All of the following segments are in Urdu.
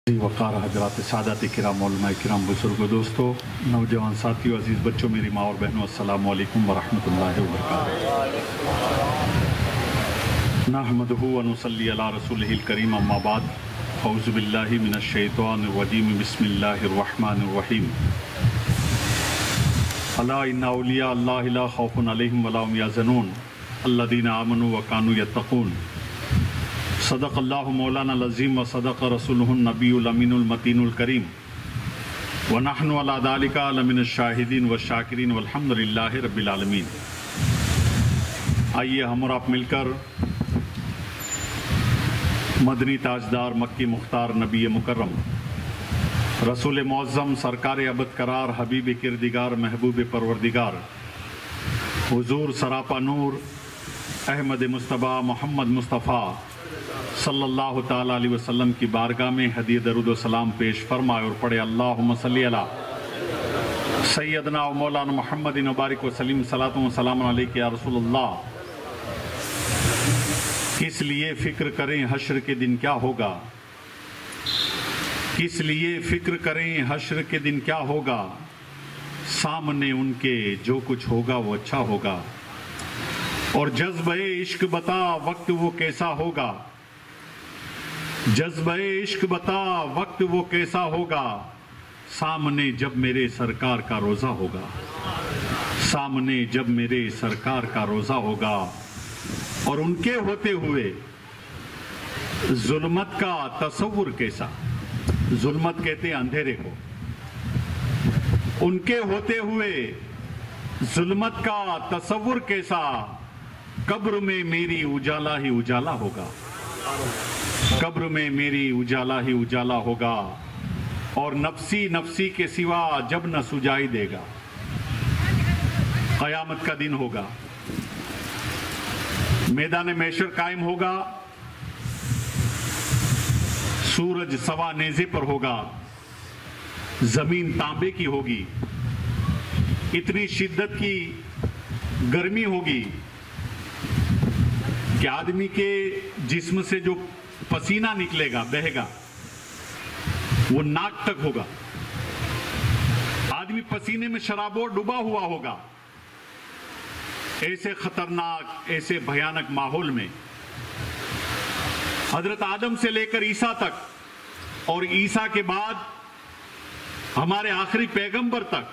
وقار حضرات سادات کرام علماء کرام بزرگوں دوستو نوجوان ساتھیوں عزیز بچوں میری ماں اور بہنوں السلام علیکم ورحمۃ اللہ وبرکاتہ نحمدہ ونصلی علی رسولہ الکریم اما بعد اعوذ باللہ من الشیطان الرجیم بسم اللہ الرحمن الرحیم الا ان اولیاء اللہ لا خوف علیہم ولا هم یحزنون الذین آمنوا وکانوا یتقون صدق اللہ مولانا العظیم و صدق رسولہ النبی الامین المتین الکریم ونحن علی ذالک لمن الشاہدین والشاکرین والحمدللہ رب العالمین۔ آئیے ہم اور آپ مل کر مدنی تاجدار مکی مختار نبی مکرم رسول معظم سرکار ابد قرار حبیب کردگار محبوب پروردگار حضور سراپا نور احمد مصطفیٰ محمد مصطفیٰ صلی اللہ تعالیٰ علیہ وسلم کی بارگاہ میں ہدیہ درود و سلام پیش فرمائے اور پڑھے اللہم صلی علی سیدنا و مولانا محمد مبارک و سلیم صلاۃ و سلام علیک یا رسول اللہ۔ کس لیے فکر کریں حشر کے دن کیا ہوگا، کس لیے فکر کریں حشر کے دن کیا ہوگا، سامنے ان کے جو کچھ ہوگا وہ اچھا ہوگا، اور جذبہ عشق بتا وقت وہ کیسا ہوگا، جذبہ عشق بتا وقت وہ کیسا ہوگا، سامنے جب میرے سرکار کا روزہ ہوگا، سامنے جب میرے سرکار کا روزہ ہوگا، اور ان کے ہوتے ہوئے ظلمت کا تصور کیسا، ظلمت کہتے ہیں اندھیرے کو، ان کے ہوتے ہوئے ظلمت کا تصور کیسا، قبر میں میری اجالا ہی اجالا ہوگا، قبر میں میری اجالا ہی اجالا ہوگا، اور نفسی نفسی کے سوا جب نہ سجائی دے گا، قیامت کا دن ہوگا، میدان محشر قائم ہوگا، سورج سوا نیزے پر ہوگا، زمین تانبے کی ہوگی، اتنی شدت کی گرمی ہوگی کہ آدمی کے جسم سے جو پسینہ نکلے گا بہے گا وہ ناک تک ہوگا، آدمی پسینے میں شرابور ڈوبا ہوا ہوگا۔ ایسے خطرناک ایسے بھیانک ماحول میں حضرت آدم سے لے کر عیسیٰ تک اور عیسیٰ کے بعد ہمارے آخری پیغمبر تک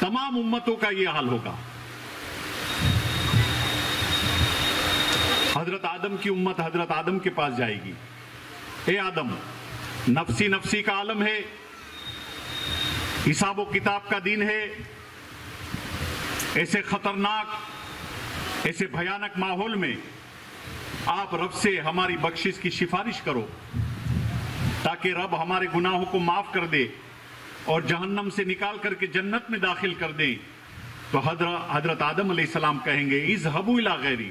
تمام امتوں کا یہ حال ہوگا۔ حضرت آدم کی امت حضرت آدم کے پاس جائے گی، اے آدم نفسی نفسی کا عالم ہے، حساب و کتاب کا دین ہے، ایسے خطرناک ایسے بھیانک ماحول میں آپ رب سے ہماری بخشش کی سفارش کرو تاکہ رب ہمارے گناہوں کو معاف کر دے اور جہنم سے نکال کر کے جنت میں داخل کر دیں۔ تو حضرت آدم علیہ السلام کہیں گے اذهبوا الی غیری،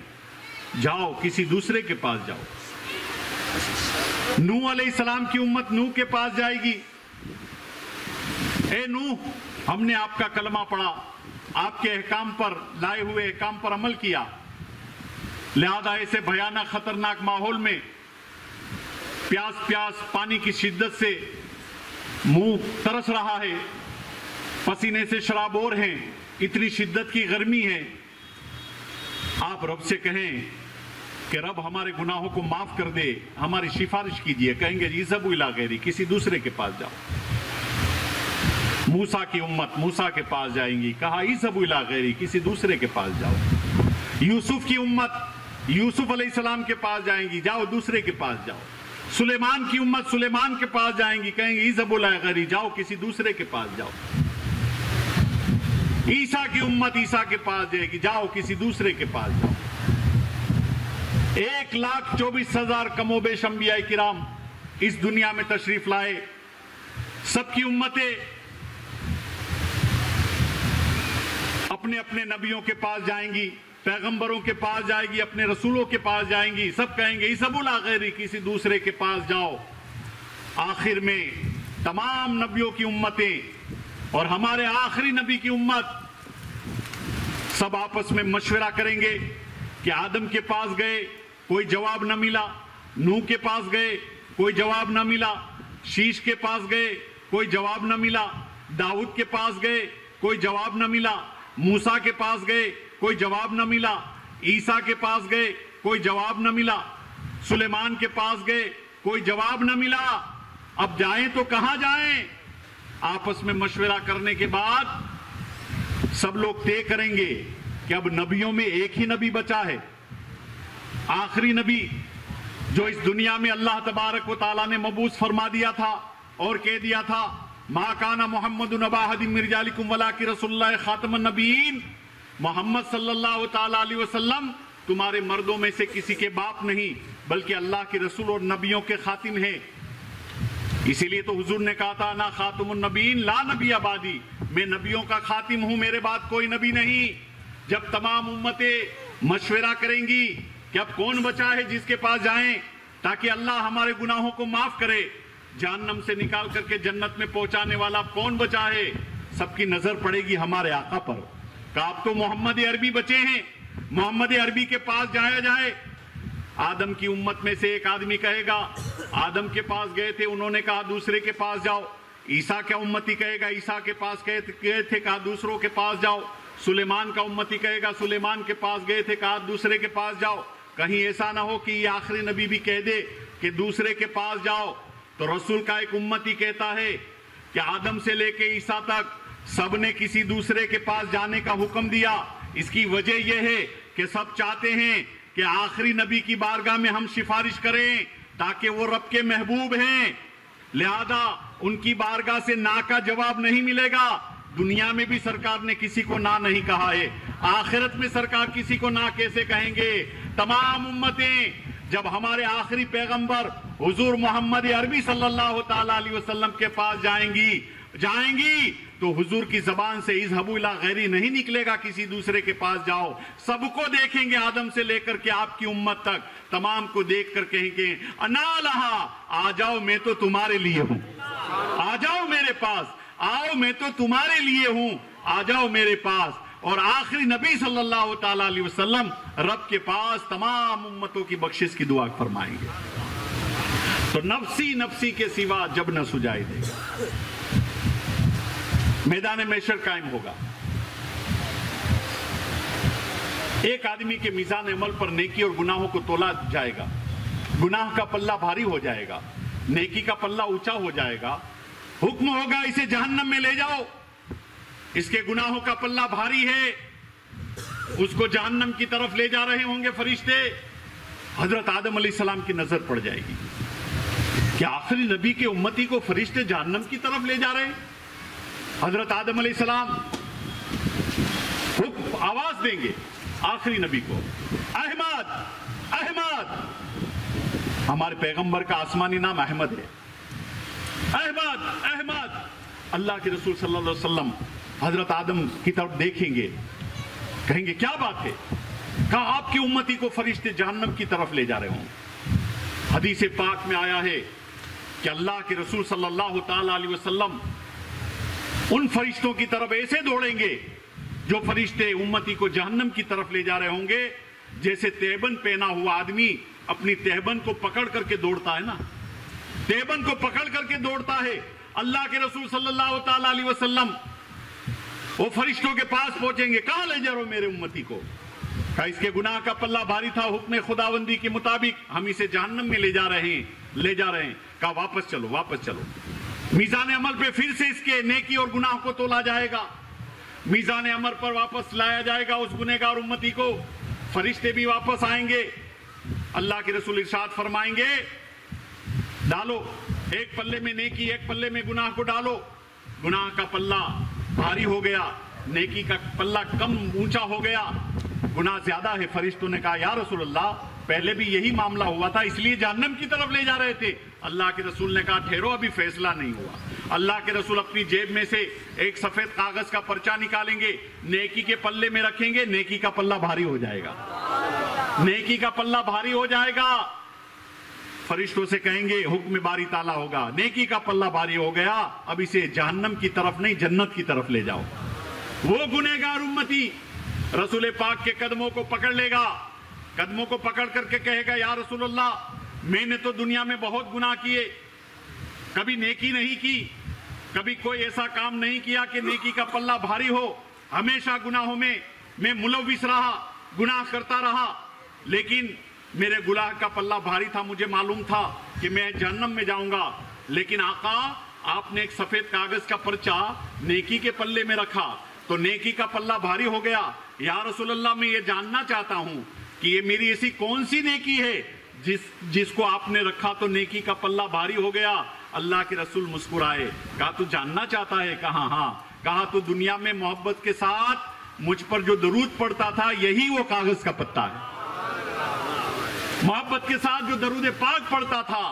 جاؤ کسی دوسرے کے پاس جاؤ۔ نوح علیہ السلام کی امت نوح کے پاس جائے گی، اے نوح ہم نے آپ کا کلمہ پڑھا، آپ کے احکام پر لائے ہوئے احکام پر عمل کیا، لہذا ایسے بھیانک خطرناک ماحول میں پیاس پانی کی شدت سے منہ ترس رہا ہے، پسینے سے شرابور ہیں، اتنی شدت کی گرمی ہے، آپ رب سے کہیں کہ رب ہمارے گناہوں کو معاف کر دے، ہماری سفارش کیجئے۔ کہیں گے اذهبوا الی غیری، کسی دوسرے کے پاس جاؤ۔ موسیٰ کی امت موسیٰ کے پاس جائیں گی، کہا اذهبوا الی غیری، کسی دوسرے کے پاس جاؤ۔ یوسف کی امت یوسف علیہ السلام کے پاس جائیں گی، جاؤ دوسرے کے پاس جاؤ۔ سلیمان کی امت سلیمان کے پاس جائیں گی، کہیں گے اذهبوا الی غیری، جاؤ کسی دوسرے کے پاس جاؤ۔ عیسیٰ کی امت عیسیٰ کے پاس جائے گی، جاؤ کسی دوسرے کے پاس جاؤ۔ 1,24,000 کم و بیش انبیاء کرام اس دنیا میں تشریف لائے، سب کی امتیں اپنے اپنے نبیوں کے پاس جائیں گی، پیغمبروں کے پاس جائیں گی، اپنے رسولوں کے پاس جائیں گی، سب کہیں گے اذهبوا الی غیری، کسی دوسرے کے پاس جاؤ۔ آخر میں تمام نبیوں کی امتیں اور ہمارے آخری نبی کی امت سب آپس میں مشورہ کریں گے کہ آدم کے پاس گئے کوئی جواب نہ ملا، نوح کے پاس گئے کوئی جواب نہ ملا، شیش کے پاس گئے کوئی جواب نہ ملا، داؤد کے پاس گئے کوئی جواب نہ ملا، موسیٰ کے پاس گئے کوئی جواب نہ ملا، عیسیٰ کے پاس گئے کوئی جواب نہ ملا، سلیمان کے پاس گئے کوئی جواب نہ ملا۔ اب جائیں تو کہاں جائیں؟ آپس میں مشورہ کرنے کے بعد سب لوگ طے کریں گے کہ اب نبیوں میں ایک ہی نبی بچا ہے، آخری نبی جو اس دنیا میں اللہ تبارک و تعالیٰ نے مبعوث فرما دیا تھا اور کہہ دیا تھا ما کان محمد نبا احد من رجالکم ولکن رسول اللہ خاتم النبیین، محمد صلی اللہ تعالیٰ علیہ وسلم تمہارے مردوں میں سے کسی کے باپ نہیں بلکہ اللہ کے رسول اور نبیوں کے خاتم ہیں۔ اسی لیے تو حضور نے کہا تھا نا خاتم النبیین لا نبی بعدی، میں نبیوں کا خاتم ہوں، میرے بعد کوئی نبی نہیں۔ جب تمام امتیں مشورہ کریں گی کہ اب کون بچا ہے جس کے پاس جائیں تاکہ اللہ ہمارے گناہوں کو معاف کرے، جہنم سے نکال کر کے جنت میں پہنچانے والا کون بچا ہے، سب کی نظر پڑے گی ہمارے آقا پر کہ آپ تو محمد عربی بچے ہیں، محمد عربی کے پاس جایا جائے۔ آدم کی امت میں سے ایک آدمی کہے گا آدم کے پاس گئے تھے، انہوں نے کہا دوسرے کے پاس جاؤ۔ عیسیٰ کا امتی کہے گا عیسیٰ کے پاس گئے تھے، کہا دوسروں کے پاس جاؤ۔ سلیمان کا امتی کہے گا سلیمان کے پاس گئے تھے، کہا دوسرے کے پاس جاؤ۔ کہیں ایسا نہ ہو کہ یہ آخری نبی بھی کہہ دے کہ دوسرے کے پاس جاؤ۔ تو رسول کا ایک امتی کہتا ہے کہ آدم سے لے کے عیسیٰ تک سب نے کسی دوسرے کے پاس جانے کا حکم دیا۔ اس کی وجہ یہ ہے کہ سب چاہتے ہیں کہ آخری نبی کی بارگاہ میں ہم سفارش کریں تاکہ وہ رب کے محبوب ہیں، لہذا ان کی بارگاہ سے نا کا جواب نہیں ملے گا۔ دنیا میں بھی سرکار نے کسی کو نا نہیں کہا ہے، آخرت میں سرکار کسی کو نا کیسے کہیں گے؟ تمام امتیں جب ہمارے آخری پیغمبر حضور محمد عربی صلی اللہ تعالیٰ علیہ وسلم کے پاس جائیں گی تو حضور کی زبان سے اذهبوا الی غیری نہیں نکلے گا کسی دوسرے کے پاس جاؤ۔ سب کو دیکھیں گے آدم سے لے کر کے آپ کی امت تک، تمام کو دیکھ کر کہیں گے انا لہا، آ جاؤ میں تو تمہارے لیے ہوں، آ جاؤ میرے پاس، آؤ میں تو تمہارے لیے ہوں، آ جاؤ میرے پاس۔ اور آخری نبی صلی اللہ تعالیٰ علیہ وسلم رب کے پاس تمام امتوں کی بخشش کی دعا فرمائیں گے۔ تو نفسی نفسی کے سوا جب نہ سجائے دے گا، میدان محشر قائم ہوگا۔ ایک آدمی کے میزان عمل پر نیکی اور گناہوں کو تولا جائے گا، گناہ کا پلہ بھاری ہو جائے گا، نیکی کا پلہ اونچا ہو جائے گا، حکم ہوگا اسے جہنم میں لے جاؤ، اس کے گناہوں کا پلہ بھاری ہے، اس کو جہنم کی طرف لے جا رہے ہوں گے فرشتے۔ حضرت آدم علیہ السلام کی نظر پڑ جائے گی کہ آخری نبی کے امتی کو فرشتے جہنم کی طرف لے جا رہے ہیں۔ حضرت آدم علیہ السلام آواز دیں گے آخری نبی کو، احمد احمد، ہمارے پیغمبر کا آسمانی نام احمد ہے، احمد احمد۔ اللہ کے رسول صلی اللہ علیہ وسلم حضرت آدم کی طرف دیکھیں گے، کہیں گے کیا بات ہے؟ کہا آپ کی امتی کو فرشتے جہنم کی طرف لے جا رہے ہوں۔ حدیث پاک میں آیا ہے کہ اللہ کے رسول صلی اللہ تعالیٰ علیہ وسلم ان فرشتوں کی طرف ایسے دوڑیں گے جو فرشتے امتی کو جہنم کی طرف لے جا رہے ہوں گے، جیسے تہبند پہنا ہوا آدمی اپنی تہبند کو پکڑ کر کے دوڑتا ہے نا، تہبند کو پکڑ کر کے دوڑتا ہے۔ اللہ کے رسول صلی اللہ تعالیٰ علیہ وسلم وہ فرشتوں کے پاس پہنچیں گے، کہاں لے جا رہے ہو میرے امتی کو؟ کہا اس کے گناہ کا پلہ بھاری تھا، حکم خداوندی کے مطابق ہم اسے جہنم میں لے جا رہے ہیں۔ کہا واپس چلو واپس چلو۔ میزان عمل پہ پھر سے اس کے نیکی اور گناہ کو تولا جائے گا، میزان عمل پر واپس لایا جائے گا اس گنہگار امتی کو، فرشتے بھی واپس آئیں گے۔ اللہ کے رسول ارشاد فرمائیں گے ڈالو ایک پلے میں نیکی، ایک پلے میں گناہ کو ڈالو۔ گناہ کا پلہ بھاری ہو گیا، نیکی کا پلہ کم اونچا ہو گیا، گناہ زیادہ ہے۔ فرشتوں نے کہا یا رسول اللہ پہلے بھی یہی معاملہ ہوا تھا، اس لیے جہنم کی طرف لے جا رہے تھے۔ اللہ کے رسول نے کہا ٹھہرو، ابھی فیصلہ نہیں ہوا۔ اللہ کے رسول اپنی جیب میں سے ایک سفید کاغذ کا پرچہ نکالیں گے، نیکی کے پلے میں رکھیں گے، نیکی کا پلہ بھاری ہو جائے گا، نیکی کا پلہ بھاری ہو جائے گا۔ فرشتوں سے کہیں گے حکم باری تعالیٰ ہوگا، نیکی کا پلہ بھاری ہو گیا، اب اسے جہنم کی طرف نہیں جنت کی طرف لے جاؤ۔ وہ گنہگار امتی رسول پاک کے قدموں کو پکڑ لے گا، قدموں کو پکڑ کر کے کہے گا یا رسول اللہ میں نے تو دنیا میں بہت گناہ کیے، کبھی نیکی نہیں کی، کبھی کوئی ایسا کام نہیں کیا کہ نیکی کا پلہ بھاری ہو، ہمیشہ گناہوں میں میں ملوث رہا، گناہ کرتا رہا، لیکن میرے گناہ کا پلہ بھاری تھا، مجھے معلوم تھا کہ میں جہنم میں جاؤں گا، لیکن آقا آپ نے ایک سفید کاغذ کا پرچہ نیکی کے پلے میں رکھا تو نیکی کا پلہ بھاری ہو گیا۔ یا رسول اللہ میں یہ جاننا چاہتا ہوں کہ یہ میری ایسی کون سی نیکی ہے جس کو آپ نے رکھا تو نیکی کا پلہ بھاری ہو گیا۔ اللہ کے رسول مسکرائے، کہا تو جاننا چاہتا ہے؟ کہا ہاں۔ کہا تو دنیا میں محبت کے ساتھ مجھ پر جو درود پڑتا تھا یہی وہ کاغذ کا پتا ہے، محبت کے ساتھ جو درود پاک پڑتا تھا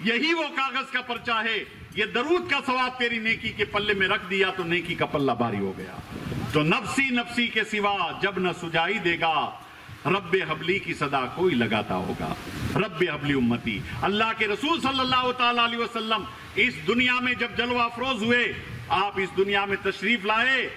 یہی وہ کاغذ کا پرچہ ہے، یہ درود کا ثواب تیری نیکی کے پلے میں رکھ دیا تو نیکی کا پلہ بھاری ہو گیا۔ تو نفسی نفسی کے سوا جب نہ سجائی دے گا، رب حبلی کی صدا کوئی لگاتا ہوگا، رب حبلی امتی۔ اللہ کے رسول صلی اللہ تعالیٰ علیہ وسلم اس دنیا میں جب جلوہ افروز ہوئے، آپ اس دنیا میں تشریف لائے،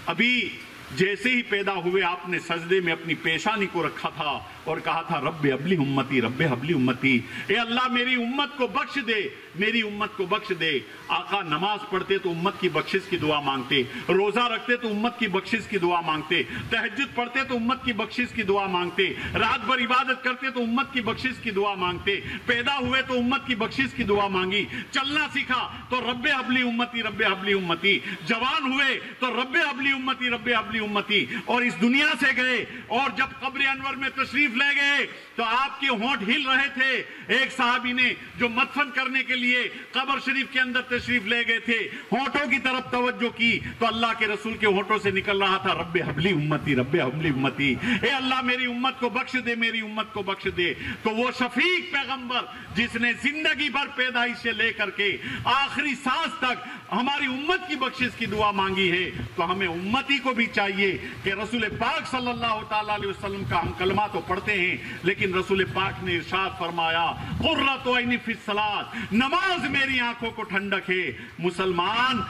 ابھی جیسے ہی پیدا ہوئے آپ نے سجدے میں اپنی پیشانی کو رکھا تھا اور کہا تھا رب حبلی امتی، رب حبلی امتی، اے اللہ میری امت کو بخش دے، میری امت کو بخش دے۔ آقا نماز پڑھتے تو امت کی بخشش کی دعا مانگتے، روزہ رکھتے تو امت کی بخشش کی دعا مانگتے، تہجد پڑھتے تو امت کی بخشش کی دعا مانگتے، رات بھر عبادت کرتے تو امت کی بخشش کی دعا مانگتے، پیدا ہوئے تو امت کی بخشش کی دعا مانگی، چلنا سیکھا تو رب حبلی امتی، رب حبلی امتی، جوان ہوئے تو رب حبلی امتی، رب حبلی امتی، اور اس دنیا سے گئے اور جب قبر انور میں تشریف لے گئے تو آپ کے ہونٹ ہل رہے تھے۔ ایک صحابی نے جو مدفن کرنے کے لیے قبر شریف کے اندر تشریف لے گئے تھے، ہونٹوں کی طرف توجہ کی تو اللہ کے رسول کے ہونٹوں سے نکل رہا تھا رب حبلی امتی، رب حبلی امتی، اے اللہ میری امت کو بخش دے، میری امت کو بخش دے۔ تو وہ شفیق پیغمبر جس نے زندگی بھر پیدائش سے لے کر کے آخری سانس تک ہماری امت کی بخشش کی دعا مانگی ہے، تو ہمیں امتی کو بھی چاہیے کہ رسول پاک صلی اللہ تعالیٰ علیہ وسلم کا ہم کلمہ تو پڑھتے ہیں، لیکن رسول پاک نے ارشاد فرمایا قرۃ عینی فی الصلاۃ، نماز میری آنکھوں کو ٹھنڈک ہے۔ مسلمان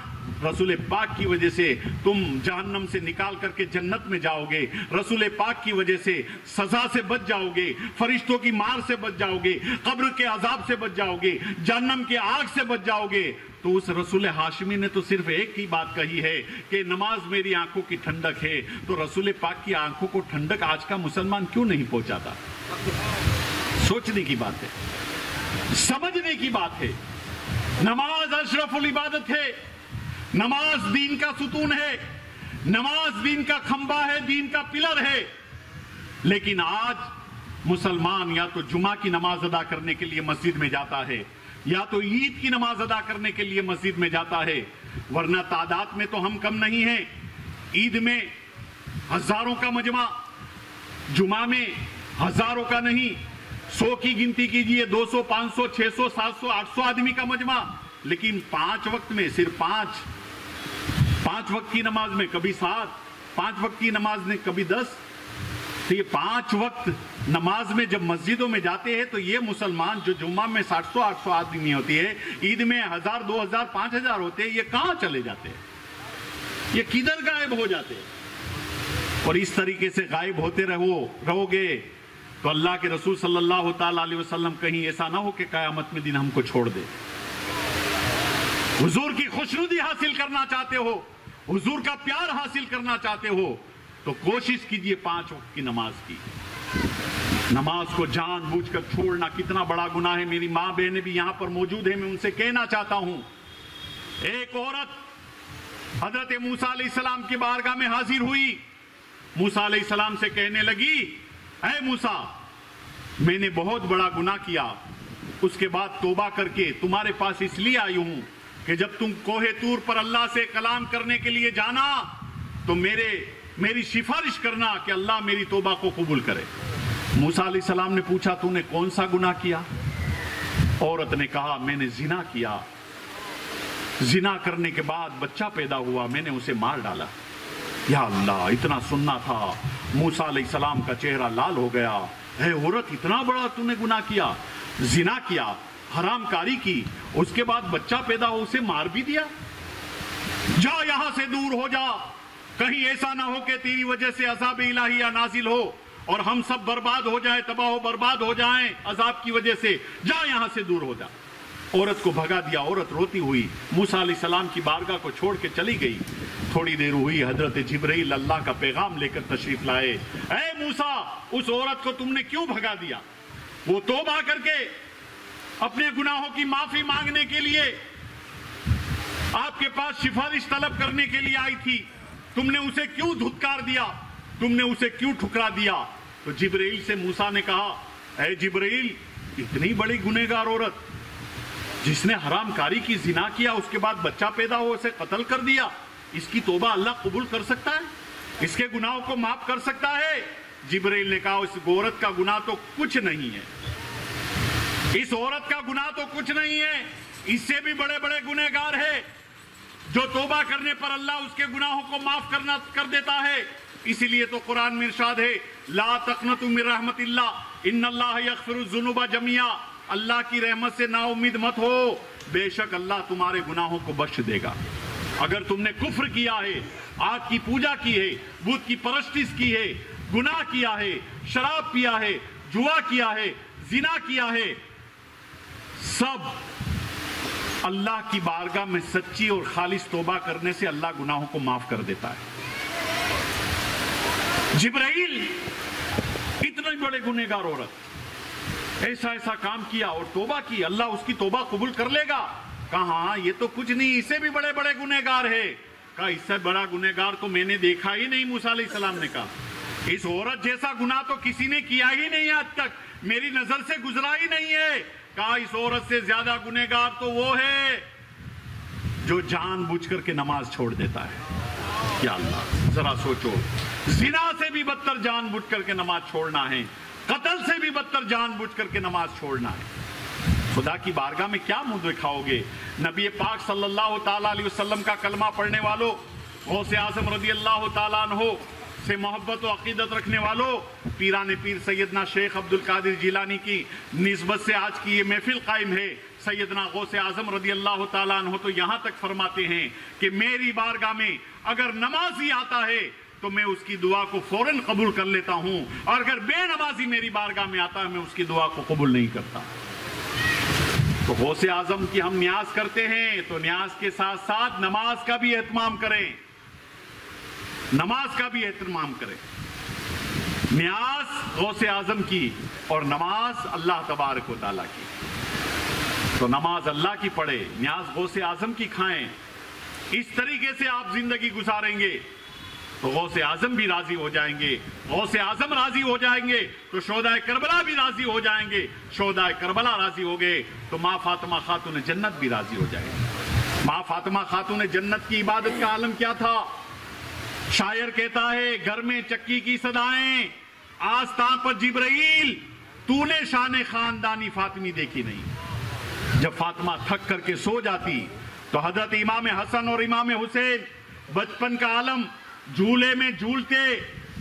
رسول پاک کی وجہ سے تم جہنم سے نکال کر کے جنت میں جاؤ گے، رسول پاک کی وجہ سے سزا سے بچ جاؤ گے، فرشتوں کی مار سے بچ جاؤ گے، قبر کے عذاب سے بچ جاؤ گے، جہنم کی آگ سے بچ جاؤ گے۔ تو اس رسول ہاشمی نے تو صرف ایک ہی بات کہی ہے کہ نماز میری آنکھوں کی ٹھنڈک ہے، تو رسول پاک کی آنکھوں کو ٹھنڈک آج کا مسلمان کیوں نہیں پہنچاتا؟ سوچنے کی بات ہے، سمجھنے کی بات ہے۔ نماز اشرف العبادت ہے، نماز دین کا ستون ہے، نماز دین کا کھمبا ہے، دین کا پلر ہے، لیکن آج مسلمان یا تو جمعہ کی نماز ادا کرنے کے لیے مسجد میں جاتا ہے یا تو عید کی نماز ادا کرنے کے لیے مسجد میں جاتا ہے، ورنہ تعداد میں تو ہم کم نہیں ہیں۔ عید میں ہزاروں کا مجمع، جمعہ میں ہزاروں کا نہیں، 100 کی گنتی کیجئے، 200 500 600 700 800 آدمی کا مجمع، لیکن 5 وقت میں صرف 5 وقت کی نماز میں کبھی 7، 5 وقت کی نماز میں کبھی 10۔ تو یہ 5 وقت نماز میں جب مسجدوں میں جاتے ہیں تو یہ مسلمان جو جمعہ میں 700 800 آدمی ہوتی ہے، عید میں 1000 2000 5000 ہوتے ہیں، یہ کہاں چلے جاتے ہیں؟ یہ کدھر غائب ہو جاتے ہیں؟ اور اس طریقے سے غائب ہوتے رہو گے تو اللہ کے رسول صلی اللہ تعالیٰ علیہ وسلم کہیں ایسا نہ ہو کہ قیامت میں دن ہم کو چھوڑ دے۔ حضور کی خوشنودی حاصل کرنا چاہتے ہو، حضور کا پیار حاصل کرنا چاہتے ہو تو کوشش کیجئے 5 وقت کی نماز کی۔ نماز کو جان بوجھ کر چھوڑنا کتنا بڑا گناہ ہے۔ میری ماں بہنیں بھی یہاں پر موجود ہیں، میں ان سے کہنا چاہتا ہوں، ایک عورت حضرت موسیٰ علیہ السلام کی بارگاہ میں حاضر ہوئی، موسیٰ علیہ السلام سے کہنے لگی اے موسیٰ میں نے بہت بڑا گناہ کیا، اس کے بعد توبہ کر کے تمہارے پاس اس لیے آئی ہوں کہ جب تم کوہ طور پر اللہ سے کلام کرنے کے لیے جانا تو میری سفارش کرنا کہ اللہ میری توبہ کو قبول کرے۔ موسیٰ علیہ السلام نے پوچھا تو نے کون سا گناہ کیا؟ عورت نے کہا میں نے زنا کیا، زنا کرنے کے بعد بچہ پیدا ہوا، میں نے اسے مار ڈالا۔ یا اللہ، اتنا سننا تھا۔ موسیٰ علیہ السلام کا چہرہ لال ہو گیا، اے عورت اتنا بڑا تو نے گناہ کیا، زنا کیا، حرام کاری کی، اس کے بعد بچہ پیدا ہو اسے مار بھی دیا؟ جا یہاں سے دور ہو جا، کہیں ایسا نہ ہو کہ تیری وجہ سے عذاب الہیہ نازل ہو اور ہم سب برباد ہو جائیں، تباہ و برباد ہو جائیں عذاب کی وجہ سے، جا یہاں سے دور ہو جا۔ عورت کو بھگا دیا. عورت روتی ہوئی موسیٰ علیہ السلام کی بارگاہ کو چھوڑ کے چلی گئی. تھوڑی دیر ہوئی حضرت جبرائیل اللہ کا پیغام لے کر تشریف لائے. اے موسیٰ، اس عورت کو تم نے کیوں بھگا دیا؟ وہ توبہ کر کے اپنے گناہوں کی معافی مانگنے کے لیے آپ کے پاس سفارش طلب کرنے کے لیے آئی تھی. تم نے اسے کیوں دھتکار دیا؟ تم نے اسے کیوں ٹھکرا دیا؟ تو جبرائیل سے موسیٰ نے کہا، اے جبرائیل، اتنی بڑی گنہگار عورت جس نے حرام کاری کی زنا کیا، اس کے بعد بچہ پیدا ہو اسے قتل کر دیا، اس کی توبہ اللہ قبول کر سکتا ہے؟ اس کے گناہوں کو معاف کر سکتا ہے؟ جبرائیل نے کہا، اس عورت کا گناہ تو کچھ نہیں ہے. اس عورت کا گناہ تو کچھ نہیں ہے، اس سے بھی بڑے بڑے گنہگار ہیں جو توبہ کرنے پر اللہ اس کے گناہوں کو معاف کر دیتا ہے. اسی لیے تو قرآن میں ارشاد ہے، لا تقنطوا من رحمت اللہ ان اللہ یغفر الذنوب جميعا. اللہ کی رحمت سے نا امید مت ہو، بے شک اللہ تمہارے گناہوں کو بخش دے گا. اگر تم نے کفر کیا ہے، آگ کی پوجا کی ہے، بت کی پرستش کی ہے، گناہ کیا ہے، شراب پیا ہے، جوا کیا ہے، زنا کیا ہے، سب اللہ کی بارگاہ میں سچی اور خالص توبہ کرنے سے اللہ گناہوں کو معاف کر دیتا ہے. جبرائیل اتنے بڑے گنہگار عورت ایسا کام کیا اور توبہ کی، اللہ اس کی توبہ قبول کر لے گا؟ کہاں، یہ تو کچھ نہیں، اس سے بھی بڑے بڑے گنہگار ہے. کہا، اس سے بڑا گنہگار تو میں نے دیکھا ہی نہیں. موسیٰ علیہ السلام نے کہا، اس عورت جیسا گناہ تو کسی نے کیا ہی نہیں آج تک، میری نظر سے گزرا ہی نہیں ہے. کہا، اس عورت سے زیادہ گنہگار تو وہ ہے جو جان بوجھ کر کے نماز چھوڑ دیتا ہے. یا اللہ، ذرا سوچو، زنا سے بھی بدتر جان بوجھ کر کے نماز چھوڑنا ہے، قتل سے بھی بدتر جان بوجھ کر کے نماز چھوڑنا ہے. خدا کی بارگاہ میں کیا منہ دکھاؤ گے؟ نبی پاک صلی اللہ تعالیٰ علیہ وسلم کا کلمہ پڑھنے والوں، غوث اعظم رضی اللہ تعالیٰ عنہ سے محبت و عقیدت رکھنے والوں، پیران پیر سیدنا شیخ عبد القادر جیلانی کی نسبت سے آج کی یہ محفل قائم ہے. سیدنا غوث اعظم رضی اللہ تعالیٰ عنہ تو یہاں تک فرماتے ہیں کہ میری بارگاہ میں اگر نمازی آتا ہے تو میں اس کی دعا کو فوراً قبول کر لیتا ہوں، اور اگر بے نمازی میری بارگاہ میں آتا ہے میں اس کی دعا کو قبول نہیں کرتا. تو غوث اعظم کی ہم نیاز کرتے ہیں تو نیاز کے ساتھ ساتھ نماز کا بھی اہتمام کریں، نماز کا بھی اہتمام کریں. نیاز غوث اعظم کی اور نماز اللہ تبارک و تعالیٰ کی. تو نماز اللہ کی پڑھے، نیاز غوث اعظم کی کھائیں. اس طریقے سے آپ زندگی گزاریں گے تو غوث اعظم بھی راضی ہو جائیں گے. غوث اعظم راضی ہو جائیں گے تو شہدائے کربلا بھی راضی ہو جائیں گے. شہدائے کربلا راضی ہو گئے تو ماں فاطمہ خاتون جنت بھی راضی ہو جائیں گے. ماں فاطمہ خاتون جنت کی عبادت کا عالم کیا تھا؟ شاعر کہتا ہے، گھر میں چکی کی صدائیں، آستاں پر جبرائیل، تو نے شان خاندانی فاطمی دیکھی نہیں. جب فاطمہ تھک کر کے سو جاتی تو حضرت امام حسن اور امام حسین بچپن کا عالم جھولے میں جھولتے،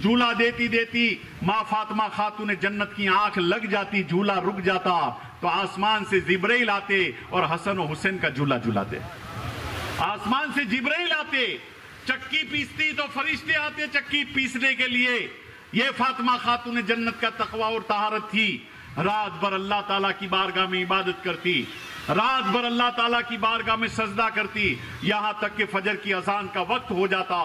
جھولا دیتی دیتی ماں فاطمہ خاتون جنت کی آنکھ لگ جاتی، جھولا رک جاتا تو آسمان سے جبرائیل آتے اور حسن و حسین کا جھولا جھولاتے. آسمان سے جبرائیل آتے، چکی پیستی تو فرشتے آتے چکی پیسنے کے لیے. یہ فاطمہ خاتون جنت کا تقوی اور طہارت تھی. رات بھر اللہ تعالیٰ کی بارگاہ میں عبادت کرتی، رات بھر اللہ تعالیٰ کی بارگاہ میں سجدہ کرتی، یہاں تک کہ فجر کی اذان کا وقت ہو جاتا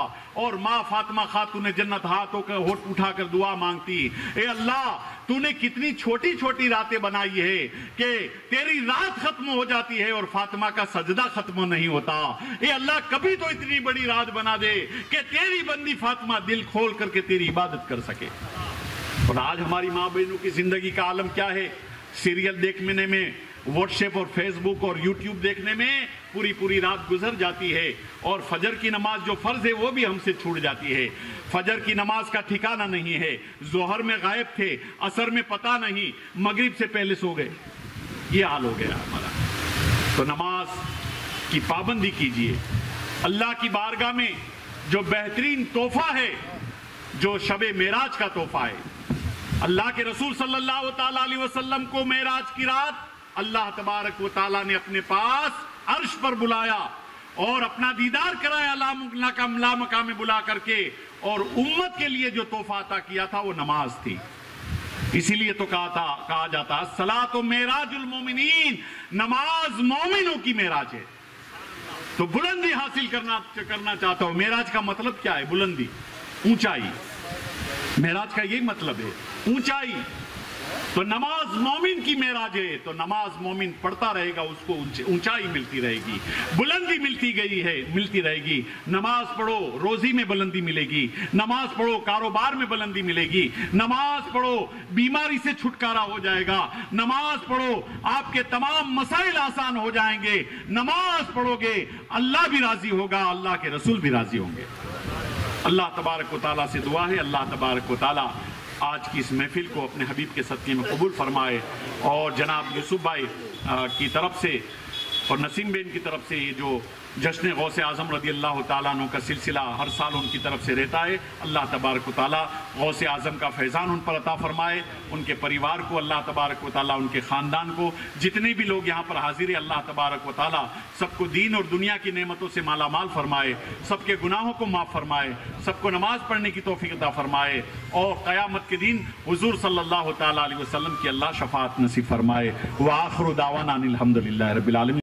اور ماں فاطمہ خاتون جنت ہاتھوں کا ہوٹ اٹھا کر دعا مانگتی، اے اللہ تو نے کتنی چھوٹی چھوٹی راتیں بنائی ہے کہ تیری رات ختم ہو جاتی ہے اور فاطمہ کا سجدہ ختم نہیں ہوتا. اے اللہ کبھی تو اتنی بڑی رات بنا دے کہ تیری بندی فاطمہ دل کھول کر کے تیری عبادت کر سکے. اور آج ہماری ماں بہنوں کی زندگی کا عالم کیا ہے؟ سیریل دیکھنے میں، واٹس ایپ اور فیس بک اور یوٹیوب دیکھنے میں پوری رات گزر جاتی ہے، اور فجر کی نماز جو فرض ہے وہ بھی ہم سے چھوٹ جاتی ہے. فجر کی نماز کا ٹھکانہ نہیں ہے، ظہر میں غائب تھے، عصر میں پتہ نہیں، مغرب سے پہلے سو گئے. یہ حال ہو گیا ہمارا. تو نماز کی پابندی کیجئے. اللہ کی بارگاہ میں جو بہترین تحفہ ہے، جو شب معراج کا تحفہ ہے، اللہ کے رسول صلی اللہ تعالیٰ علیہ وسلم کو معراج کی رات اللہ تبارک و تعالیٰ نے اپنے پاس عرش پر بلایا اور اپنا دیدار کرایا لامقام بلا کر کے، اور امت کے لیے جو تحفہ عطا کیا تھا وہ نماز تھی. اسی لیے تو کہا جاتا الصلاۃ معراج المومنین، نماز مومنوں کی معراج ہے۔ تو بلندی حاصل کرنا چاہتا ہوں۔ معراج کا مطلب کیا ہے؟ بلندی، اونچائی۔ معراج کا یہی مطلب ہے، اونچائی۔ تو نماز مومن کی معراج ہے، تو نماز مومن پڑھتا رہے گا، اس کو اونچائی ملتی رہے گی، بلندی ملتی رہے گی۔ نماز پڑھو، روزی میں بلندی ملے گی۔ نماز پڑھو، کاروبار میں بلندی ملے گی۔ نماز پڑھو، بیماری سے چھٹکارا ہو جائے گا۔ نماز پڑھو، آپ کے تمام مسائل آسان ہو جائیں گے۔ نماز پڑھو گے، اللہ بھی راضی ہوگا، اللہ کے رسول بھی راضی ہوں گے۔ اللہ تبارک و تعالیٰ سے دعا ہے، اللہ تبارک و تعالیٰ آج کی اس محفل کو اپنے حبیب کے صدقے میں قبول فرمائے، اور جناب یوسف بھائی کی طرف سے اور نسیم بین کی طرف سے یہ جو جشن غوث اعظم رضی اللہ تعالیٰ عنہ کا سلسلہ ہر سال ان کی طرف سے رہتا ہے، اللہ تبارک و تعالیٰ غوث اعظم کا فیضان ان پر عطا فرمائے، ان کے پریوار کو اللہ تبارک و تعالیٰ، ان کے خاندان کو، جتنے بھی لوگ یہاں پر حاضر ہیں، اللہ تبارک و تعالیٰ سب کو دین اور دنیا کی نعمتوں سے مالا مال فرمائے، سب کے گناہوں کو معاف فرمائے، سب کو نماز پڑھنے کی توفیق عطا فرمائے، اور قیامت کے دن حضور صلی اللہ تعالیٰ علیہ وسلم کی اللہ شفاعت نصیب فرمائے۔ وآخر دعوانا ان الحمد للہ رب العالمین۔